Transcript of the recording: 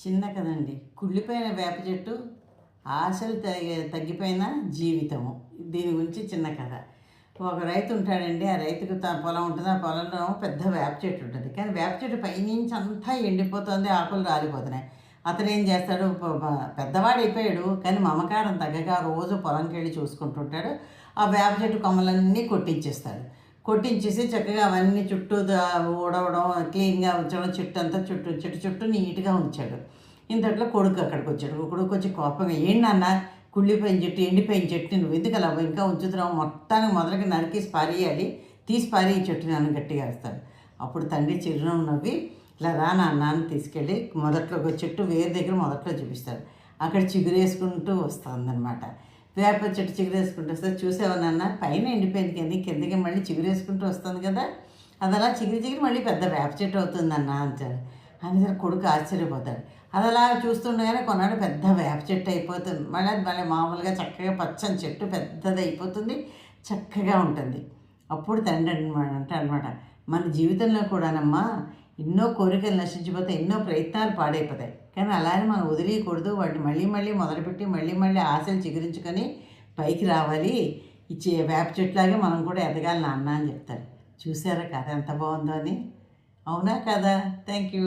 చిన్న కదండి. కుళ్ళిపోయిన వేప చెట్టు, ఆశలు తగ్గిపోయిన జీవితము. దీని గురించి చిన్న కథ. ఒక రైతు ఉంటాడండి. ఆ రైతుకు తన పొలం ఉంటుంది. ఆ పొలంలో పెద్ద వేప చెట్టు ఉంటుంది. కానీ వేప చెట్టు పైనుంచి అంతా ఎండిపోతుంది, ఆకులు రాలిపోతున్నాయి. అతను ఏం చేస్తాడు, పెద్దవాడు అయిపోయాడు. కానీ మమకారం తగ్గక రోజు పొలంకి వెళ్ళి చూసుకుంటుంటాడు. ఆ వేప చెట్టు కొమ్మలన్నీ కొట్టించేస్తాడు. కొట్టించేసి చక్కగా అవన్నీ చుట్టూ ఊడవడం, క్లీన్గా ఉంచడం, చెట్టు అంతా చుట్టూ నీట్గా ఉంచాడు. ఇంతట్లో కొడుకు అక్కడికి వచ్చాడు. కొడుకు వచ్చి కోపంగా, ఏంటన్నా కుళ్ళిపోయిన చెట్టు, ఎండిపోయిన చెట్టు నువ్వు ఎందుకు అలా ఇంకా ఉంచుతున్నావు, మొత్తానికి మొదలకి నరికేసి పారేయాలి, తీసి పారేయి చెట్టు నన్ను గట్టిగా వేస్తాడు. అప్పుడు తండ్రి చిరునవ్వు నవ్వి, ఇలా రా నాన్న తీసుకెళ్ళి మొదట్లో ఒక చెట్టు వేరు దగ్గర మొదట్లో చూపిస్తాడు. అక్కడ చిగురేసుకుంటూ వస్తుందన్నమాట. వేప చెట్టు చిగురేసుకుంటూ వస్తే, చూసావా నాన్న, పైన ఎండిపోయింది కిందకి మళ్ళీ చిగురేసుకుంటూ వస్తుంది కదా, అది అలా చిగిరి మళ్ళీ పెద్ద వేప చెట్టు అవుతుందన్న అంటాడు. అని కొడుకు ఆశ్చర్యపోతాడు. అది అలా చూస్తుండగానే కొన్నాడు పెద్ద వేప చెట్టు అయిపోతుంది. మళ్ళీ మామూలుగా చక్కగా పచ్చని చెట్టు పెద్దది అయిపోతుంది, చక్కగా ఉంటుంది. అప్పుడు తండ్రి అనమాట, మన జీవితంలో కూడానమ్మా ఎన్నో కోరికలు నశించిపోతాయి, ఎన్నో ప్రయత్నాలు పాడైపోతాయి. కానీ అలానే మనం వదిలేయకూడదు. వాటిని మళ్ళీ మొదలుపెట్టి మళ్ళీ ఆశలు చిగురించుకొని పైకి రావాలి. ఇచ్చే వేప చెట్లాగే మనం కూడా ఎదగాలి నాన్న అని చెప్తారు. చూసారా కథ ఎంత బాగుందో అని? అవునా కదా? Thank you.